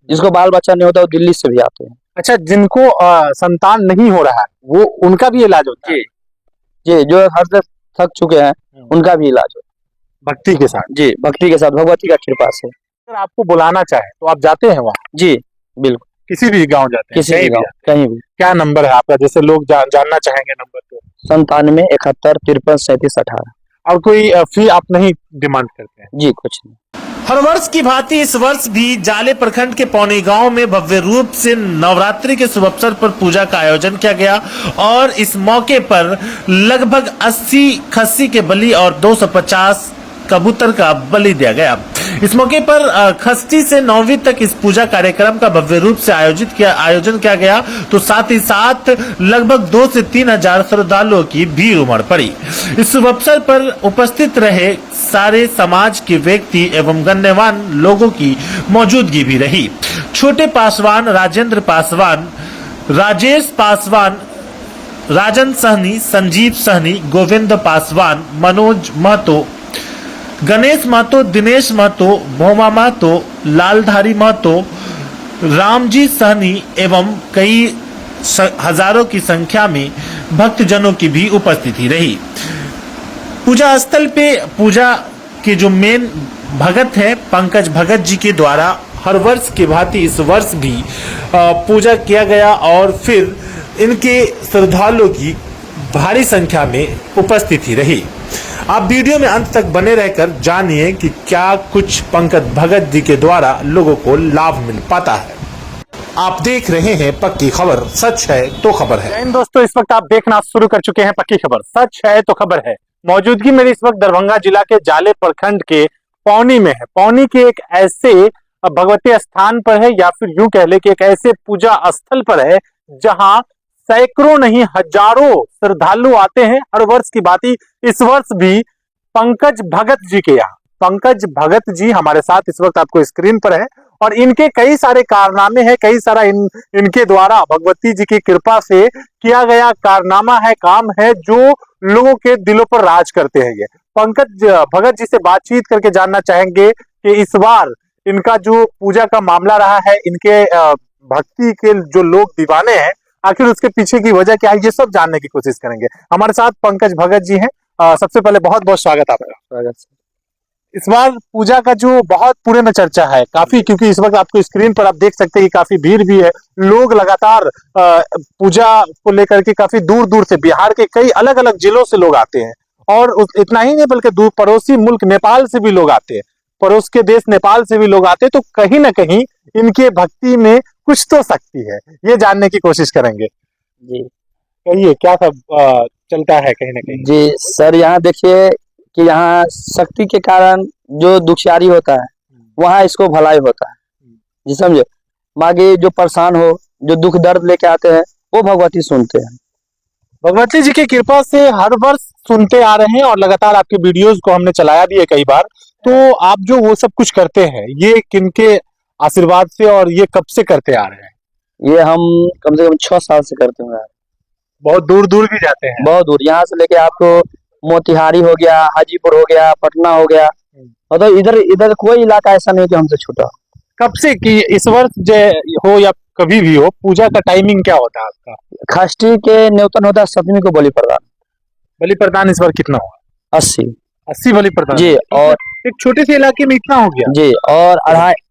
जिसको बाल बच्चा नहीं होता वो दिल्ली से भी आते हैं। अच्छा, जिनको संतान नहीं हो रहा है वो उनका भी इलाज होता है? जी, जो हर तक थक चुके हैं उनका भी इलाज होता है भक्ति के साथ? जी, भक्ति के साथ, भगवती का कृपा से। अगर आपको बुलाना चाहे तो आप जाते हैं वहाँ? जी बिल्कुल, किसी भी गांव जाते हैं? किसी भी गाँव, कहीं भी। क्या नंबर है आपका, जैसे लोग जानना चाहेंगे नंबर? तो 97 71 53 37 18। और कोई फी आप नहीं डिमांड करते हैं? जी कुछ नहीं। हर वर्ष की भांति इस वर्ष भी जाले प्रखंड के पौनी गांव में भव्य रूप से नवरात्रि के शुभ अवसर पर पूजा का आयोजन किया गया और इस मौके पर लगभग 80 खस्सी के बलि और 250 कबूतर का बलि दिया गया। इस मौके पर खस्ती से 9वीं तक इस पूजा कार्यक्रम का भव्य रूप से आयोजन किया गया, तो साथ ही साथ लगभग 2 से 3 हजार श्रद्धालुओं की भीड़ उमड़ पड़ी। इस शुभ अवसर पर उपस्थित रहे सारे समाज के व्यक्ति एवं गण्यमान्य लोगों की मौजूदगी भी रही। छोटे पासवान, राजेंद्र पासवान, राजेश पासवान, राजन सहनी, संजीव सहनी, गोविंद पासवान, मनोज महतो, गणेश महतो, दिनेश महतो, भोमा महतो, लालधारी महतो, रामजी सहनी एवं कई हजारों की संख्या में भक्तजनों की भी उपस्थिति रही। पूजा स्थल पे पूजा के जो मेन भगत है पंकज भगत जी के द्वारा हर वर्ष की भांति इस वर्ष भी पूजा किया गया और फिर इनके श्रद्धालुओं की भारी संख्या में उपस्थिति रही। आप वीडियो में अंत तक बने रहकर जानिए कि क्या कुछ पंकज भगत जी के द्वारा लोगों को लाभ मिल पाता है। आप देख रहे हैं पक्की खबर, सच है तो खबर है। इन दोस्तों, इस वक्त आप देखना शुरू कर चुके हैं पक्की खबर, सच है तो खबर है। मौजूदगी मेरी इस वक्त दरभंगा जिला के जाले प्रखंड के पौनी में है। पौनी के एक ऐसे भगवती स्थान पर है या फिर यूं कह ले कि एक ऐसे पूजा स्थल पर है जहां सैकड़ों नहीं हजारों श्रद्धालु आते हैं हर वर्ष की बात ही। इस वर्ष भी पंकज भगत जी के यहाँ, पंकज भगत जी हमारे साथ इस वक्त आपको स्क्रीन पर है और इनके कई सारे कारनामे हैं, कई सारा इनके द्वारा भगवती जी की कृपा से किया गया कारनामा है, काम है जो लोगों के दिलों पर राज करते हैं। ये पंकज भगत जी से बातचीत करके जानना चाहेंगे कि इस बार इनका जो पूजा का मामला रहा है, इनके भक्ति के जो लोग दीवाने हैं, आखिर उसके पीछे की वजह क्या है, ये सब जानने की कोशिश करेंगे। हमारे साथ पंकज भगत जी हैं। सबसे पहले बहुत बहुत स्वागत आपका। इस बार पूजा का जो बहुत पूरे में चर्चा है काफी, क्योंकि इस वक्त आपको स्क्रीन पर आप देख सकते हैं कि काफी भीड़ भी है। लोग लगातार पूजा को लेकर के काफी दूर दूर से, बिहार के कई अलग अलग जिलों से लोग आते हैं और इतना ही नहीं बल्कि दूर पड़ोसी मुल्क नेपाल से भी लोग आते हैं, पड़ोस के देश नेपाल से भी लोग आते हैं। तो कहीं ना कहीं इनके भक्ति में कुछ तो शक्ति है, ये जानने की कोशिश करेंगे। जी कहिए क्या सब चलता है कहीं ना कहीं? जी सर, यहाँ देखिए कि यहाँ शक्ति के कारण जो दुखियारी होता है वहाँ इसको भलाई होता है। जी समझे, बाकी जो परेशान हो, जो दुख दर्द लेके आते हैं वो भगवती सुनते हैं। भगवती जी की कृपा से हर वर्ष सुनते आ रहे हैं और लगातार आपके वीडियोस को हमने चलाया भी है कई बार। तो आप जो वो सब कुछ करते हैं ये किनके आशीर्वाद से और ये कब से करते आ रहे हैं? ये हम कम से कम 6 साल से करते हुए। बहुत दूर दूर भी जाते हैं? बहुत दूर, यहाँ से लेके आपको मोतिहारी हो गया, हाजीपुर हो गया, पटना हो गया, मतलब इधर इधर कोई इलाका ऐसा नहीं कि हमसे छूटा। कब से कि इस वर्ष हो या कभी भी हो, पूजा का टाइमिंग क्या होता है आपका? खष्टी के न्यूतन होता है 7वीं को बलि प्रदान। बलि प्रदान इस बार कितना हुआ? 80 बलि प्रदान जी। और एक छोटे से इलाके में इतना हो गया जी, और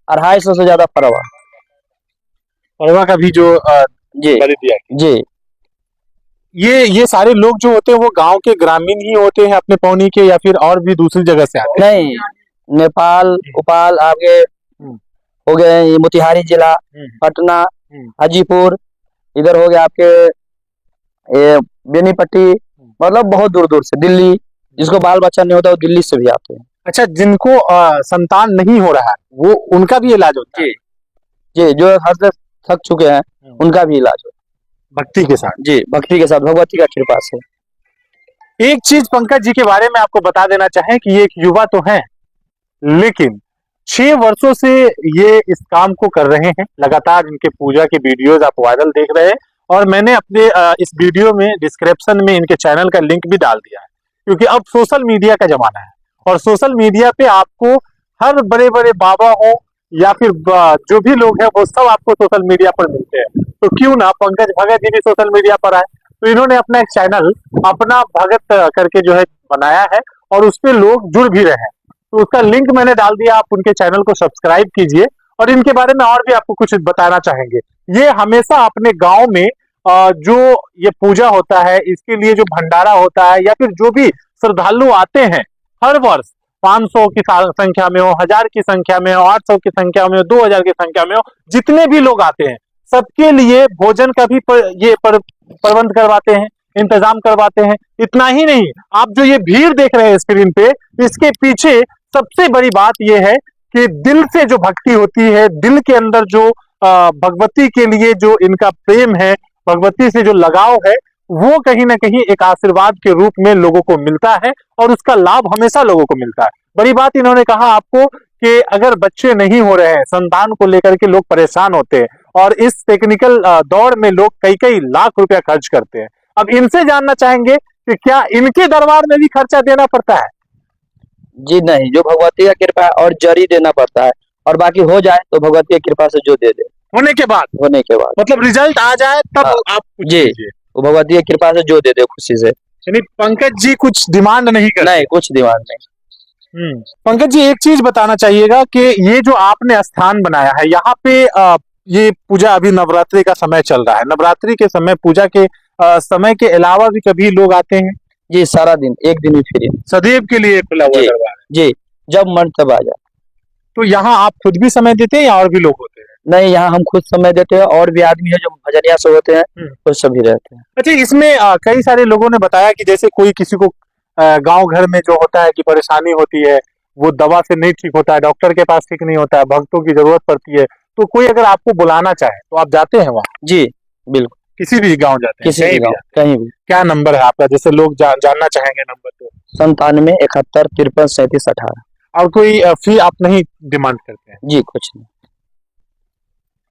250 से ज्यादा परवा का भी जो जी बलि दिया जी। ये सारे लोग जो होते हैं वो गांव के ग्रामीण ही होते हैं अपने पौनी के, या फिर और भी दूसरी जगह से आते हैं? नहीं, नेपाल उपाल आगे हो गए, ये मोतिहारी जिला, पटना, हाजीपुर, इधर हो गया आपके ये बेनीपट्टी, मतलब बहुत दूर दूर से, दिल्ली, जिसको बाल बच्चा नहीं होता वो दिल्ली से भी आते हैं। अच्छा, जिनको संतान नहीं हो रहा है वो उनका भी इलाज होता है? जी, जो हर तक थक चुके हैं उनका भी इलाज होता है भक्ति के साथ? जी, भक्ति के साथ, भगवती का कृपा से। एक चीज पंकज जी के बारे में आपको बता देना चाहें कि ये एक युवा तो हैं, लेकिन 6 वर्षों से ये इस काम को कर रहे हैं। लगातार इनके पूजा के वीडियोस आप वायरल देख रहे हैं और मैंने अपने इस वीडियो में डिस्क्रिप्शन में इनके चैनल का लिंक भी डाल दिया है, क्योंकि अब सोशल मीडिया का जमाना है और सोशल मीडिया पे आपको हर बड़े बड़े बाबा हो या फिर जो भी लोग हैं वो सब आपको सोशल मीडिया पर मिलते हैं, तो क्यों ना पंकज भगत जी भी सोशल मीडिया पर आए। तो इन्होंने अपना एक चैनल अपना भगत करके जो है बनाया है और उस पे लोग जुड़ भी रहे हैं, तो उसका लिंक मैंने डाल दिया, आप उनके चैनल को सब्सक्राइब कीजिए। और इनके बारे में और भी आपको कुछ बताना चाहेंगे। ये हमेशा अपने गांव में जो ये पूजा होता है इसके लिए जो भंडारा होता है या फिर जो भी श्रद्धालु आते हैं हर वर्ष 500 की संख्या में हो, 1000 की संख्या में हो, 800 की संख्या में हो, 2000 की संख्या में हो, जितने भी लोग आते हैं सबके लिए भोजन का भी प्रबंध करवाते हैं, इंतजाम करवाते हैं। इतना ही नहीं, आप जो ये भीड़ देख रहे हैं स्क्रीन पे, इसके पीछे सबसे बड़ी बात यह है कि दिल से जो भक्ति होती है, दिल के अंदर जो भगवती के लिए जो इनका प्रेम है, भगवती से जो लगाव है, वो कहीं ना कहीं एक आशीर्वाद के रूप में लोगों को मिलता है और उसका लाभ हमेशा लोगों को मिलता है। बड़ी बात इन्होंने कहा आपको कि अगर बच्चे नहीं हो रहे हैं, संतान को लेकर के लोग परेशान होते हैं और इस टेक्निकल दौर में लोग कई कई लाख रुपया खर्च करते हैं। अब इनसे जानना चाहेंगे कि क्या इनके दरबार में भी खर्चा देना पड़ता है? जी नहीं, जो भगवती का कृपा है और जरी देना पड़ता है, और बाकी हो जाए तो भगवती की कृपा से जो दे दे होने के बाद मतलब रिजल्ट आ जाए तब आप जी, वो भगवती की कृपा से जो दे दे खुशी से। यानी पंकज जी कुछ डिमांड नहीं करते? नहीं, कुछ डिमांड नहीं। पंकज जी एक चीज बताना चाहिएगा कि ये जो आपने स्थान बनाया है यहाँ पे ये पूजा अभी नवरात्रि का समय चल रहा है, नवरात्रि के समय पूजा के समय के अलावा भी कभी लोग आते हैं? जी, सारा दिन, एक दिन भी फ्री, सदैव के लिए खुला हुआ दरबार है? जी, जब मन तब आ जाए। तो यहाँ आप खुद भी समय देते हैं या और भी लोग होते हैं? नहीं, यहाँ हम खुद समय देते हैं और भी आदमी है जो भजनिया से होते हैं, वो सभी रहते हैं। अच्छा, इसमें कई सारे लोगों ने बताया कि जैसे कोई किसी को गांव घर में जो होता है कि परेशानी होती है, वो दवा से नहीं ठीक होता है, डॉक्टर के पास ठीक नहीं होता है, भक्तों की जरूरत पड़ती है, तो कोई अगर आपको बुलाना चाहे तो आप जाते हैं वहाँ? जी बिल्कुल, किसी भी गांव जाते हैं? किसी भी गाँव, कहीं भी। क्या नंबर है आपका, जैसे लोग जानना चाहेंगे नंबर? तो 97 71 53 37 18। और कोई फी आप नहीं डिमांड करते हैं? जी कुछ नहीं।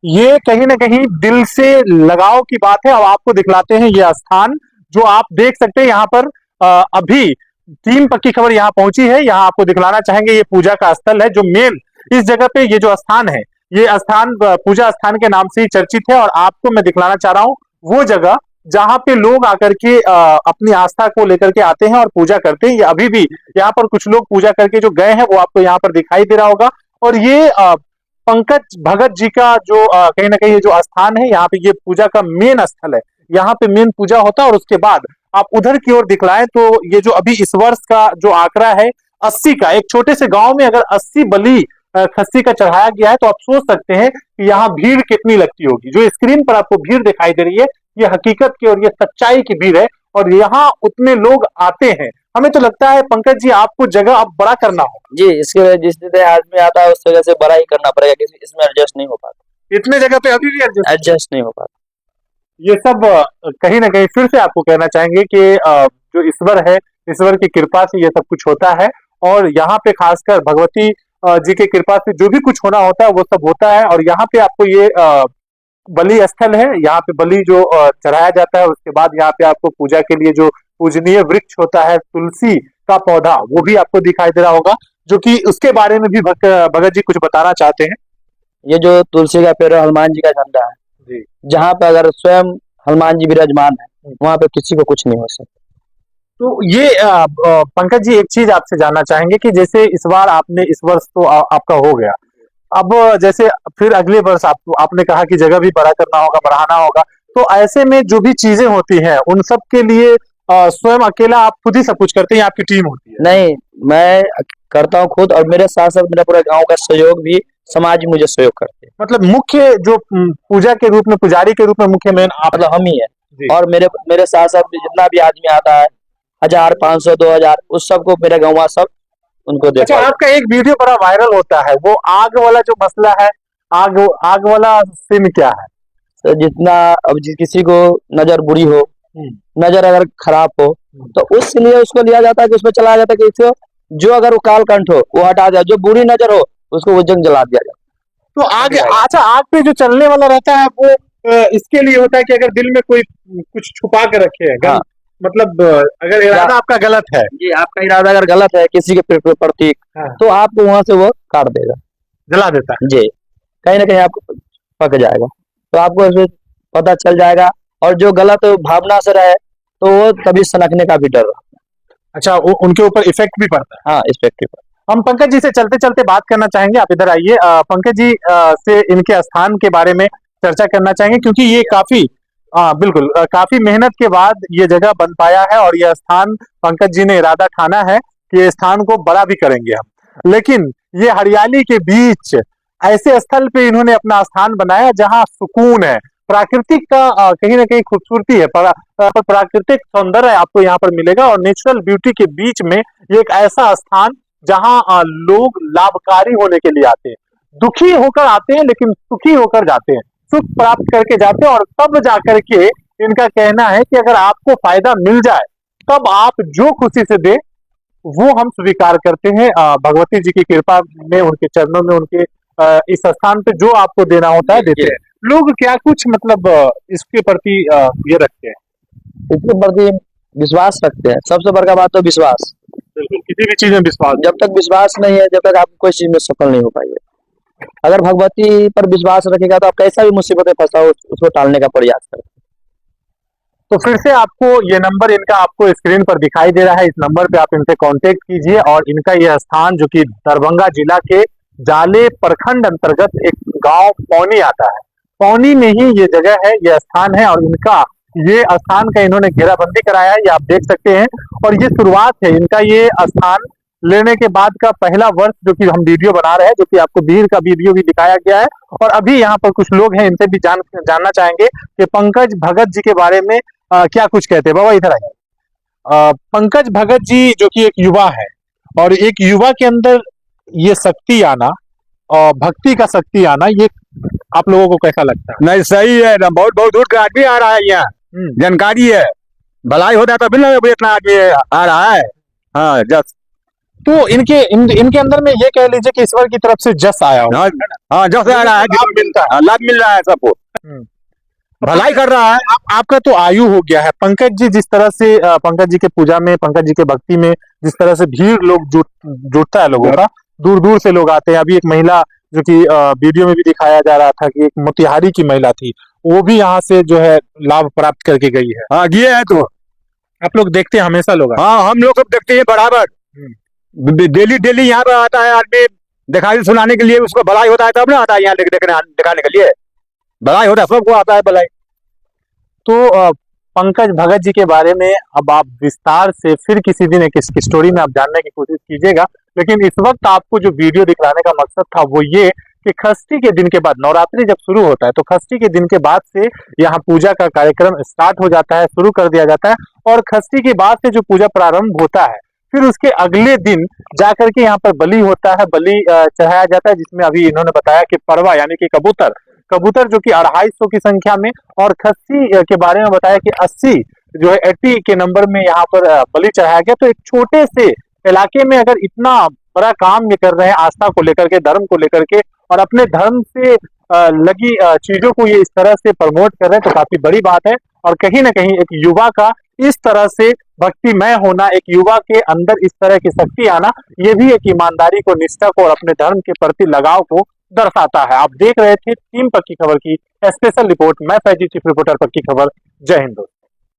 ये कहीं ना कहीं दिल से लगाव की बात है। अब आपको दिखलाते हैं ये स्थान जो आप देख सकते हैं। यहाँ पर अभी टीम पक्की खबर यहाँ पहुंची है। यहाँ आपको दिखलाना चाहेंगे ये पूजा का स्थल है जो मेन इस जगह पे ये जो स्थान है, ये स्थान पूजा स्थान के नाम से ही चर्चित है। और आपको मैं दिखलाना चाह रहा हूँ वो जगह जहां पे लोग आकर के अपनी आस्था को लेकर के आते हैं और पूजा करते हैं। ये अभी भी यहाँ पर कुछ लोग पूजा करके जो गए हैं वो आपको यहाँ पर दिखाई दे रहा होगा। और ये पंकज भगत जी का जो कहीं ना कहीं ये जो स्थान है, यहाँ पे ये पूजा का मेन स्थल है। यहाँ पे मेन पूजा होता है और उसके बाद आप उधर की ओर दिखलाएं तो ये जो अभी इस वर्ष का जो आंकड़ा है 80 का, एक छोटे से गांव में अगर 80 बलि खस्सी का चढ़ाया गया है तो आप सोच सकते हैं कि यहाँ भीड़ कितनी लगती होगी। जो स्क्रीन पर आपको भीड़ दिखाई दे रही है ये हकीकत की और ये सच्चाई की भीड़ है और यहाँ उतने लोग आते हैं। हमें तो लगता है पंकज जी आपको जगह अब बड़ा करना होगा। जी, इसके जिस जगह आदमी आता है उस जगह से बड़ा ही करना पड़ेगा, क्योंकि इसमें एडजस्ट नहीं हो पाता। इतने जगह पे अभी भी एडजस्ट नहीं हो पाता। ये सब कहीं ना कहीं फिर से आपको कहना चाहेंगे कि जो ईश्वर है, ईश्वर की कृपा से ये सब कुछ होता है। और यहाँ पे खासकर भगवती जी की कृपा से जो भी कुछ होना होता है वो सब होता है। और यहाँ पे आपको ये बलि स्थल है, यहाँ पे बलि जो चढ़ाया जाता है। उसके बाद यहाँ पे आपको पूजा के लिए जो पूजनीय वृक्ष होता है तुलसी का पौधा, वो भी आपको दिखाई दे रहा होगा, जो कि उसके बारे में भी भगत जी कुछ बताना चाहते हैं। ये जो तुलसी का पेड़ हनुमान जी का झंडा है, जहाँ पे अगर स्वयं हनुमान जी विराजमान है वहां पे किसी को कुछ नहीं हो सकता। तो ये पंकज जी एक चीज आपसे जानना चाहेंगे कि जैसे इस बार आपने इस वर्ष तो आपका हो गया, अब जैसे फिर अगले वर्ष आपने कहा कि जगह भी बड़ा करना होगा, बढ़ाना होगा, तो ऐसे में जो भी चीजें होती हैं उन सब के लिए स्वयं अकेला आप खुद ही सब कुछ करते हैं या आपकी टीम होती है? नहीं, मैं करता हूँ खुद और मेरे साथ साथ मेरा पूरा गांव का सहयोग भी, समाज मुझे सहयोग करते हैं। मतलब मुख्य जो पूजा के रूप में, पुजारी के रूप में मुख्य मेन आप, मतलब हम ही है। और मेरे साथ साथ जितना भी आदमी आता है 1000 500 2000 उस सबको मेरे गाँव सब उनको देखा। अच्छा, आपका एक वीडियो बड़ा वायरल होता है, वो आग वाला जो मसला है, आग वाला सीन क्या है? तो जितना अब किसी को नजर बुरी हो, नजर अगर खराब हो तो उसलिए उसको लिया जाता है कि उसमें चलाया जाता है कि इसको जो अगर वो काल कंठ हो वो हटा दिया, जो बुरी नजर हो उसको वो जंग जला दिया जाए। तो आग, अच्छा, आग पे जो चलने वाला रहता है वो इसके लिए होता है कि अगर दिल में कोई कुछ छुपा के रखे है। हाँ। मतलब अगर इरादा आपका गलत है, जी आपका इरादा अगर गलत है किसी के प्रतीक, हाँ। तो आपको वहां से वो काट देगा, जला देता है। जी। कहीं ना कहीं आपको पक जाएगा, तो आपको इसमें पता चल जाएगा। और जो गलत भावना से रहे तो वो तभी सनकने का भी डर रहा। अच्छा, उनके ऊपर इफेक्ट भी पड़ता है। हाँ, इफेक्टिव। हम पंकज जी से चलते चलते बात करना चाहेंगे, आप इधर आइए। पंकज जी से इनके स्थान के बारे में चर्चा करना चाहेंगे, क्योंकि ये काफी बिल्कुल काफी मेहनत के बाद ये जगह बन पाया है और यह स्थान पंकज जी ने इरादा ठाना है कि ये स्थान को बड़ा भी करेंगे हम। लेकिन ये हरियाली के बीच ऐसे स्थल पे इन्होंने अपना स्थान बनाया जहां सुकून है, प्राकृतिक का कहीं ना कहीं खूबसूरती है, प्राकृतिक सौंदर्य आपको यहाँ पर मिलेगा और नेचुरल ब्यूटी के बीच में ये एक ऐसा स्थान जहां लोग लाभकारी होने के लिए आते हैं, दुखी होकर आते हैं लेकिन सुखी होकर जाते हैं, सुख प्राप्त करके जाते हैं। और तब जाकर के इनका कहना है कि अगर आपको फायदा मिल जाए तब आप जो खुशी से दे वो हम स्वीकार करते हैं। भगवती जी की कृपा में, उनके चरणों में, उनके इस स्थान पे जो आपको देना होता है देते हैं। लोग क्या कुछ मतलब इसके प्रति ये रखते हैं, इसके प्रति विश्वास रखते हैं। सबसे बड़का बात तो विश्वास। बिल्कुल, किसी भी चीज में विश्वास। जब तक विश्वास नहीं है, जब तक आप कोई चीज में सफल नहीं हो पाएंगे। अगर भगवती पर विश्वास रखेगा तो आप कैसा भी मुसीबत में फंसा हो उसको टालने का प्रयास करें। तो फिर से आपको ये नंबर इनका आपको स्क्रीन पर दिखाई दे रहा है, इस नंबर पे आप इनसे कांटेक्ट कीजिए। और इनका यह स्थान जो कि दरभंगा जिला के जाले प्रखंड अंतर्गत एक गांव पौनी आता है, पौनी में ही ये जगह है, ये स्थान है। और इनका ये स्थान का इन्होंने घेराबंदी कराया है, ये आप देख सकते हैं। और ये शुरुआत है इनका, ये स्थान लेने के बाद का पहला वर्ष जो कि हम वीडियो बना रहे हैं, जो कि आपको भीड़ का वीडियो भी दिखाया गया है। और अभी यहाँ पर कुछ लोग हैं, इनसे भी जानना चाहेंगे कि पंकज भगत जी के बारे में क्या कुछ कहते हैं। बाबा इधर आइए। पंकज भगत जी जो कि एक युवा है, और एक युवा के अंदर ये शक्ति आना और भक्ति का शक्ति आना, ये आप लोगों को कैसा लगता है? नहीं, सही है ना, बहुत बहुत दूर का आदमी आ रहा है यहाँ, जानकारी है, भलाई होता है तभी ना इतना आदमी आ रहा है। हाँ, जस तो इनके अंदर में ये कह लीजिए कि ईश्वर की तरफ से जस आया हो। हाँ, जस आ रहा है, लाभ मिलता है। लाभ मिल रहा है सबको, भलाई कर रहा है। आपका तो आयु हो गया है पंकज जी, जिस तरह से पंकज जी के पूजा में, पंकज जी के भक्ति में जिस तरह से भीड़ लोग जुटता है लोगों का, दूर दूर से लोग आते हैं। अभी एक महिला जो कि वीडियो में भी दिखाया जा रहा था कि एक मोतिहारी की महिला थी, वो भी यहाँ से जो है लाभ प्राप्त करके गई है। हाँ, ये है तो आप लोग देखते हैं हमेशा लोग? हाँ, हम लोग देखते हैं बराबर, डेली डेली यहाँ पर आता है आदमी दिखाई सुनाने के लिए, उसको भलाई होता है तब ना आता है यहाँ दिखाने के लिए, भलाई होता है सबको आता है भलाई। तो पंकज भगत जी के बारे में अब आप विस्तार से फिर किसी दिन एक स्टोरी में आप जानने की कोशिश कीजिएगा, लेकिन इस वक्त आपको जो वीडियो दिखलाने का मकसद था वो ये कि खष्टी के दिन के बाद, नवरात्रि जब शुरू होता है तो खष्टी के दिन के बाद से यहाँ पूजा का कार्यक्रम स्टार्ट हो जाता है, शुरू कर दिया जाता है। और खष्टी के बाद से जो पूजा प्रारंभ होता है, फिर उसके अगले दिन जाकर के यहाँ पर बलि होता है, बलि चढ़ाया जाता है, जिसमें अभी इन्होंने बताया कि परवा यानी कि कबूतर जो कि 250 की संख्या में, और खस्सी के बारे में बताया कि 80 जो है 80 के नंबर में यहाँ पर बलि चढ़ाया गया। तो एक छोटे से इलाके में अगर इतना बड़ा काम ये कर रहे हैं, आस्था को लेकर के, धर्म को लेकर के, और अपने धर्म से लगी चीजों को ये इस तरह से प्रमोट कर रहे हैं, तो काफी बड़ी बात है। और कहीं ना कहीं एक युवा का इस तरह से भक्तिमय होना, एक युवा के अंदर इस तरह की शक्ति आना, ये भी एक ईमानदारी को, निष्ठा को और अपने धर्म के प्रति लगाव को दर्शाता है। आप देख रहे थे टीम पक्की खबर की स्पेशल रिपोर्ट। मैं फैजी, चीफ रिपोर्टर पक्की खबर। जय हिंद।